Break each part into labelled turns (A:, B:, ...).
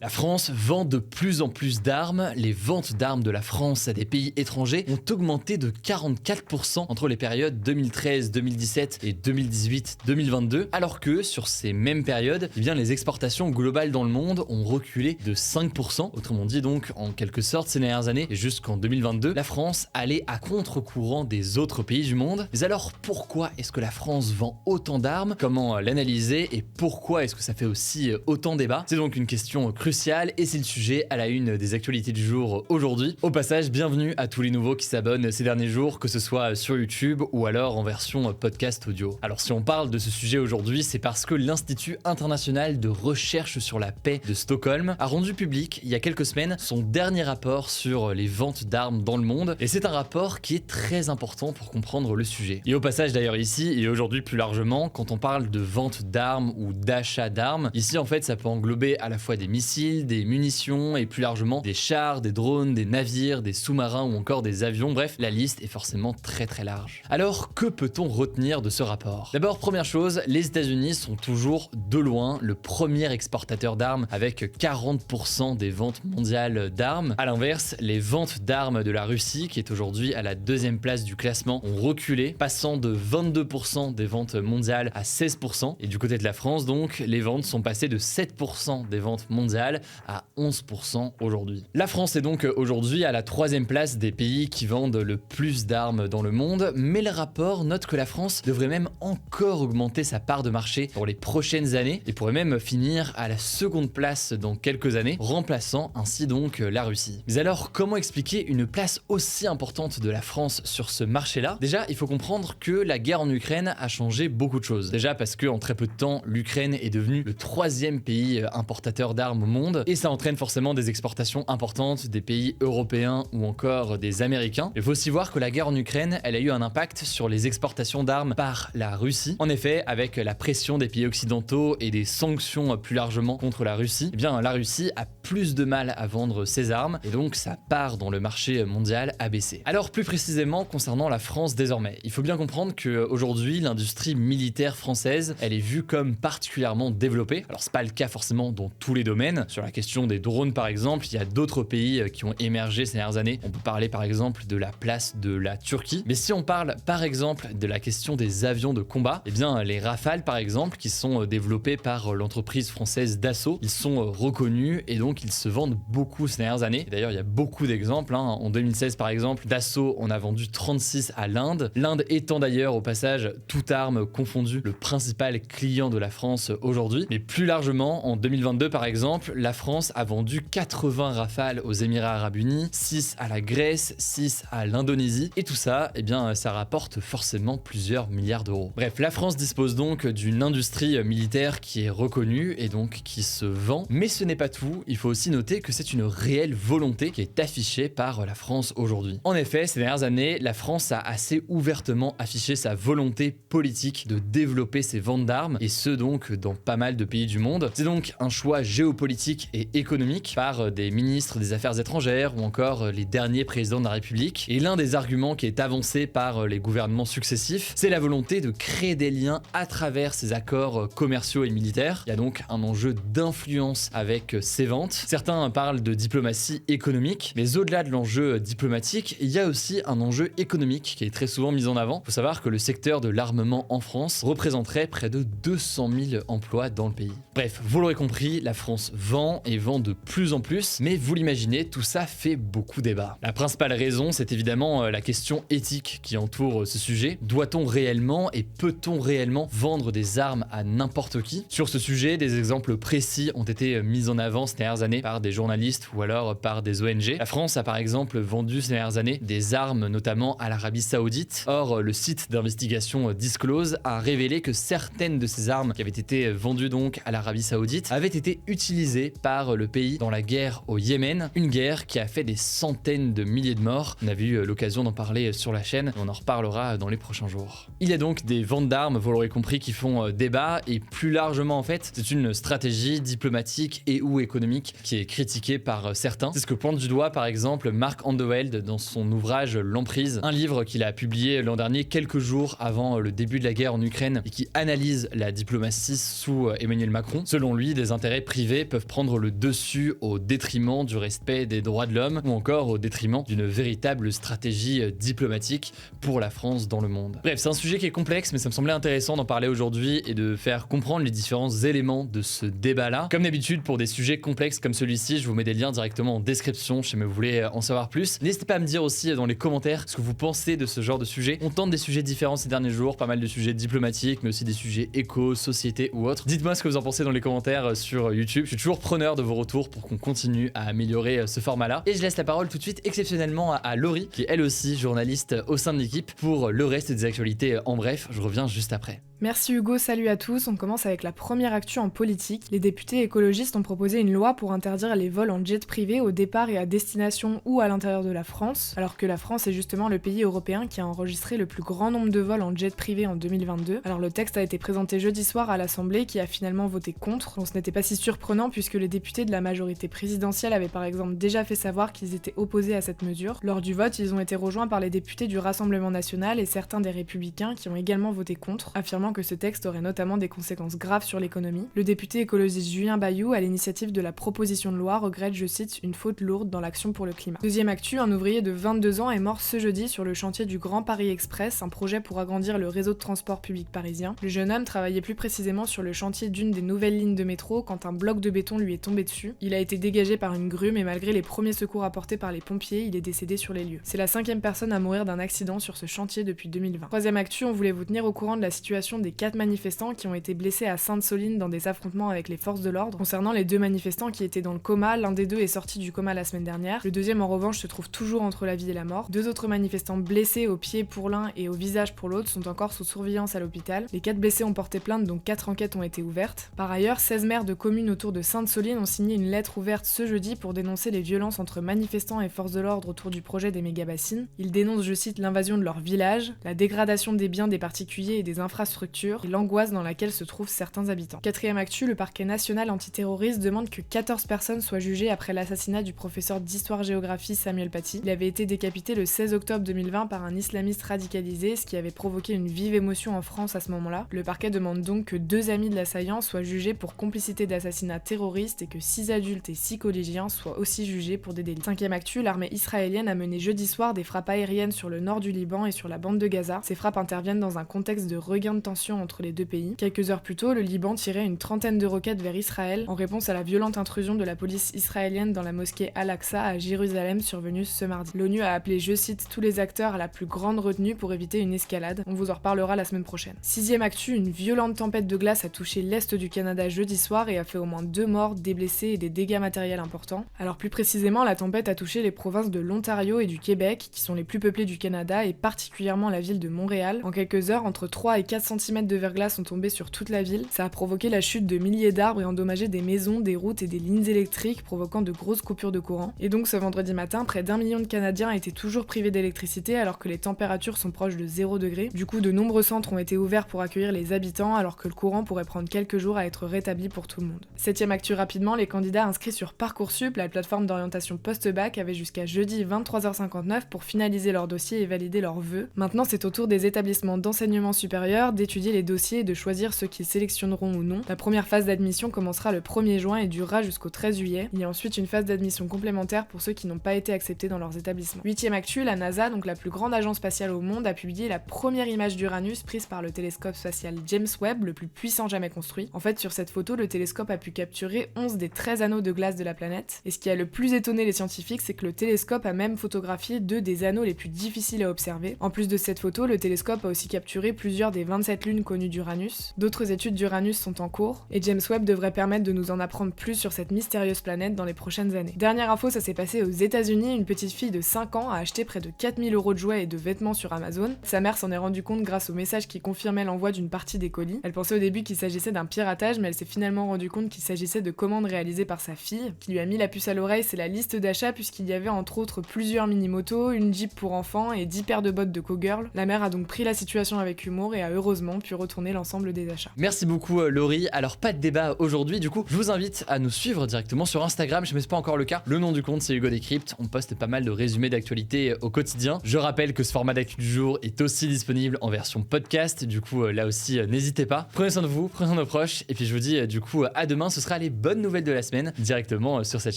A: La France vend de plus en plus d'armes. Les ventes d'armes de la France à des pays étrangers ont augmenté de 44% entre les périodes 2013-2017 et 2018-2022, alors que sur ces mêmes périodes, les exportations globales dans le monde ont reculé de 5%. Autrement dit donc, en quelque sorte, ces dernières années, et jusqu'en 2022, la France allait à contre-courant des autres pays du monde. Mais alors, pourquoi est-ce que la France vend autant d'armes? Comment l'analyser? Et pourquoi est-ce que ça fait aussi autant débat? C'est donc une question cruciale et c'est le sujet à la une des actualités du jour aujourd'hui. Au passage, bienvenue à tous les nouveaux qui s'abonnent ces derniers jours, que ce soit sur YouTube ou alors en version podcast audio. Alors si on parle de ce sujet aujourd'hui, c'est parce que l'Institut international de recherche sur la paix de Stockholm a rendu public il y a quelques semaines son dernier rapport sur les ventes d'armes dans le monde, et c'est un rapport qui est très important pour comprendre le sujet. Et au passage d'ailleurs ici, et aujourd'hui plus largement, quand on parle de vente d'armes ou d'achat d'armes, ici en fait ça peut englober à la fois des missiles, des munitions et plus largement des chars, des drones, des navires, des sous-marins ou encore des avions, bref, la liste est forcément très large. Alors, que peut-on retenir de ce rapport? D'abord, première chose, les États-Unis sont toujours de loin le premier exportateur d'armes avec 40% des ventes mondiales d'armes. A l'inverse, les ventes d'armes de la Russie, qui est aujourd'hui à la deuxième place du classement, ont reculé, passant de 22% des ventes mondiales à 16%. Et du côté de la France, donc, les ventes sont passées de 7% des ventes mondiales à 11% aujourd'hui. La France est donc aujourd'hui à la troisième place des pays qui vendent le plus d'armes dans le monde, mais le rapport note que la France devrait même encore augmenter sa part de marché pour les prochaines années et pourrait même finir à la seconde place dans quelques années, remplaçant ainsi donc la Russie. Mais alors, comment expliquer une place aussi importante de la France sur ce marché-là? Déjà, il faut comprendre que la guerre en Ukraine a changé beaucoup de choses. Déjà parce que en très peu de temps, l'Ukraine est devenue le troisième pays importateur d'armes au monde, et ça entraîne forcément des exportations importantes des pays européens ou encore des Américains. Il faut aussi voir que la guerre en Ukraine, elle a eu un impact sur les exportations d'armes par la Russie. En effet, avec la pression des pays occidentaux et des sanctions plus largement contre la Russie, la Russie a plus de mal à vendre ses armes et donc sa part dans le marché mondial a baissé. Alors plus précisément concernant la France désormais, il faut bien comprendre qu'aujourd'hui l'industrie militaire française, elle est vue comme particulièrement développée. Alors c'est pas le cas forcément dans tous les domaines. Sur la question des drones par exemple, il y a d'autres pays qui ont émergé ces dernières années. On peut parler par exemple de la place de la Turquie. Mais si on parle par exemple de la question des avions de combat, les Rafales par exemple, qui sont développés par l'entreprise française Dassault, ils sont reconnus et donc ils se vendent beaucoup ces dernières années. Et d'ailleurs, il y a beaucoup d'exemples. En 2016 par exemple, Dassault en a vendu 36 à l'Inde. L'Inde étant d'ailleurs au passage, toute arme confondue, le principal client de la France aujourd'hui. Mais plus largement, en 2022 par exemple, la France a vendu 80 Rafales aux Émirats Arabes Unis, 6 à la Grèce, 6 à l'Indonésie, et tout ça, ça rapporte forcément plusieurs milliards d'euros. Bref, la France dispose donc d'une industrie militaire qui est reconnue et donc qui se vend, mais ce n'est pas tout, il faut aussi noter que c'est une réelle volonté qui est affichée par la France aujourd'hui. En effet, ces dernières années, la France a assez ouvertement affiché sa volonté politique de développer ses ventes d'armes, et ce donc dans pas mal de pays du monde. C'est donc un choix géopolitique et économique par des ministres des Affaires étrangères ou encore les derniers présidents de la République. Et l'un des arguments qui est avancé par les gouvernements successifs, c'est la volonté de créer des liens à travers ces accords commerciaux et militaires. Il y a donc un enjeu d'influence avec ces ventes. Certains parlent de diplomatie économique, mais au-delà de l'enjeu diplomatique, il y a aussi un enjeu économique qui est très souvent mis en avant. Il faut savoir que le secteur de l'armement en France représenterait près de 200 000 emplois dans le pays. Bref, vous l'aurez compris, la France vend et vend de plus en plus, mais vous l'imaginez, tout ça fait beaucoup débat. La principale raison, c'est évidemment la question éthique qui entoure ce sujet. Doit-on réellement et peut-on réellement vendre des armes à n'importe qui? Sur ce sujet, des exemples précis ont été mis en avant ces dernières années par des journalistes ou alors par des ONG. La France a par exemple vendu ces dernières années des armes notamment à l'Arabie Saoudite. Or, le site d'investigation Disclose a révélé que certaines de ces armes qui avaient été vendues donc à l'Arabie Saoudite avaient été utilisées par le pays dans la guerre au Yémen, une guerre qui a fait des centaines de milliers de morts. On avait eu l'occasion d'en parler sur la chaîne, on en reparlera dans les prochains jours. Il y a donc des ventes d'armes, vous l'aurez compris, qui font débat, et plus largement en fait, c'est une stratégie diplomatique et ou économique qui est critiquée par certains. C'est ce que pointe du doigt par exemple Mark Andewelde dans son ouvrage L'Emprise, un livre qu'il a publié l'an dernier, quelques jours avant le début de la guerre en Ukraine, et qui analyse la diplomatie sous Emmanuel Macron. Selon lui, des intérêts privés peuvent prendre le dessus au détriment du respect des droits de l'homme ou encore au détriment d'une véritable stratégie diplomatique pour la France dans le monde. Bref, c'est un sujet qui est complexe, mais ça me semblait intéressant d'en parler aujourd'hui et de faire comprendre les différents éléments de ce débat-là. Comme d'habitude, pour des sujets complexes comme celui-ci, je vous mets des liens directement en description si vous voulez en savoir plus. N'hésitez pas à me dire aussi dans les commentaires ce que vous pensez de ce genre de sujet. On tente des sujets différents ces derniers jours, pas mal de sujets diplomatiques, mais aussi des sujets éco, société ou autres. Dites-moi ce que vous en pensez dans les commentaires sur YouTube. Je suis toujours preneur de vos retours pour qu'on continue à améliorer ce format-là. Et je laisse la parole tout de suite exceptionnellement à Laurie, qui est elle aussi journaliste au sein de l'équipe, pour le reste des actualités en bref. Je reviens juste après.
B: Merci Hugo, salut à tous. On commence avec la première actu en politique. Les députés écologistes ont proposé une loi pour interdire les vols en jet privé au départ et à destination ou à l'intérieur de la France, alors que la France est justement le pays européen qui a enregistré le plus grand nombre de vols en jet privé en 2022. Alors le texte a été présenté jeudi soir à l'Assemblée qui a finalement voté contre. Bon, ce n'était pas si surprenant puisque les députés de la majorité présidentielle avaient par exemple déjà fait savoir qu'ils étaient opposés à cette mesure. Lors du vote, ils ont été rejoints par les députés du Rassemblement national et certains des Républicains qui ont également voté contre, affirmant que ce texte aurait notamment des conséquences graves sur l'économie. Le député écologiste Julien Bayou, à l'initiative de la proposition de loi, regrette, je cite, une faute lourde dans l'action pour le climat. Deuxième actu, un ouvrier de 22 ans est mort ce jeudi sur le chantier du Grand Paris Express, un projet pour agrandir le réseau de transport public parisien. Le jeune homme travaillait plus précisément sur le chantier d'une des nouvelles lignes de métro quand un bloc de béton lui est tombé dessus. Il a été dégagé par une grue, mais malgré les premiers secours apportés par les pompiers, il est décédé sur les lieux. C'est la 5e personne à mourir d'un accident sur ce chantier depuis 2020. Troisième actu, on voulait vous tenir au courant de la situation des 4 manifestants qui ont été blessés à Sainte-Soline dans des affrontements avec les forces de l'ordre. Concernant les 2 manifestants qui étaient dans le coma, l'un des 2 est sorti du coma la semaine dernière, le deuxième en revanche se trouve toujours entre la vie et la mort. 2 autres manifestants blessés au pied pour l'un et au visage pour l'autre sont encore sous surveillance à l'hôpital. Les 4 blessés ont porté plainte, donc 4 enquêtes ont été ouvertes. Par ailleurs, 16 maires de communes autour de Sainte-Soline ont signé une lettre ouverte ce jeudi pour dénoncer les violences entre manifestants et forces de l'ordre autour du projet des méga-bassines. Ils dénoncent, je cite, l'invasion de leur village, la dégradation des biens des particuliers et des infrastructures, et l'angoisse dans laquelle se trouvent certains habitants. Quatrième actu, le parquet national antiterroriste demande que 14 personnes soient jugées après l'assassinat du professeur d'histoire-géographie Samuel Paty. Il avait été décapité le 16 octobre 2020 par un islamiste radicalisé, ce qui avait provoqué une vive émotion en France à ce moment-là. Le parquet demande donc que 2 amis de l'assaillant soient jugés pour complicité d'assassinat terroriste et que 6 adultes et 6 collégiens soient aussi jugés pour des délits. Cinquième actu, l'armée israélienne a mené jeudi soir des frappes aériennes sur le nord du Liban et sur la bande de Gaza. Ces frappes interviennent dans un contexte de regain de tension entre les 2 pays. Quelques heures plus tôt, le Liban tirait une trentaine de roquettes vers Israël en réponse à la violente intrusion de la police israélienne dans la mosquée Al-Aqsa à Jérusalem survenue ce mardi. L'ONU a appelé, je cite, tous les acteurs à la plus grande retenue pour éviter une escalade. On vous en reparlera la semaine prochaine. Sixième actu, une violente tempête de glace a touché l'est du Canada jeudi soir et a fait au moins 2 morts, des blessés et des dégâts matériels importants. Alors plus précisément, la tempête a touché les provinces de l'Ontario et du Québec, qui sont les plus peuplées du Canada, et particulièrement la ville de Montréal. En quelques heures, entre 3 et 4 cm de verglas sont tombés sur toute la ville. Ça a provoqué la chute de milliers d'arbres et endommagé des maisons, des routes et des lignes électriques, provoquant de grosses coupures de courant. Et donc ce vendredi matin, près d'1 million de Canadiens étaient toujours privés d'électricité alors que les températures sont proches de 0 degré. Du coup, de nombreux centres ont été ouverts pour accueillir les habitants alors que le courant pourrait prendre quelques jours à être rétabli pour tout le monde. Septième actu rapidement, les candidats inscrits sur Parcoursup, la plateforme d'orientation post-bac, avaient jusqu'à jeudi 23h59 pour finaliser leur dossier et valider leurs vœux. Maintenant, c'est au tour des établissements d'enseignement supérieur d'étudier les dossiers et de choisir ceux qui sélectionneront ou non. La première phase d'admission commencera le 1er juin et durera jusqu'au 13 juillet. Il y a ensuite une phase d'admission complémentaire pour ceux qui n'ont pas été acceptés dans leurs établissements. Huitième actu, la NASA, donc la plus grande agence spatiale au monde, a publié la première image d'Uranus prise par le télescope spatial James Webb, le plus puissant jamais construit. En fait, sur cette photo, le télescope a pu capturer 11 des 13 anneaux de glace de la planète. Et ce qui a le plus étonné les scientifiques, c'est que le télescope a même photographié 2 des anneaux les plus difficiles à observer. En plus de cette photo, le télescope a aussi capturé plusieurs des 27 lunes connues d'Uranus. D'autres études d'Uranus sont en cours, et James Webb devrait permettre de nous en apprendre plus sur cette mystérieuse planète dans les prochaines années. Dernière info, ça s'est passé aux États-Unis, une petite fille de 5 ans a acheté près de 4000 € de jouets et de vêtements sur Amazon. Sa mère s'en est rendue compte grâce au message qui confirmait l'envoi d'une partie des colis. Elle pensait au début qu'il s'agissait d'un piratage, mais elle s'est finalement rendue compte qu'il s'agissait de commandes réalisées par sa fille. Qui lui a mis la puce à l'oreille, c'est la liste d'achats puisqu'il y avait entre autres plusieurs mini-motos, une Jeep pour enfants et 10 paires de bottes de cowgirl. La mère a donc pris la situation avec humour et a heureusement directement puis retourner l'ensemble des achats.
A: Merci beaucoup Laurie. Alors pas de débat aujourd'hui, du coup je vous invite à nous suivre directement sur Instagram, je ne sais pas encore le cas. Le nom du compte c'est Hugo Décrypte, on poste pas mal de résumés d'actualité au quotidien. Je rappelle que ce format d'actu du jour est aussi disponible en version podcast, du coup là aussi n'hésitez pas. Prenez soin de vous, prenez soin de nos proches, et puis je vous dis du coup à demain, ce sera les bonnes nouvelles de la semaine directement sur cette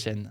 A: chaîne.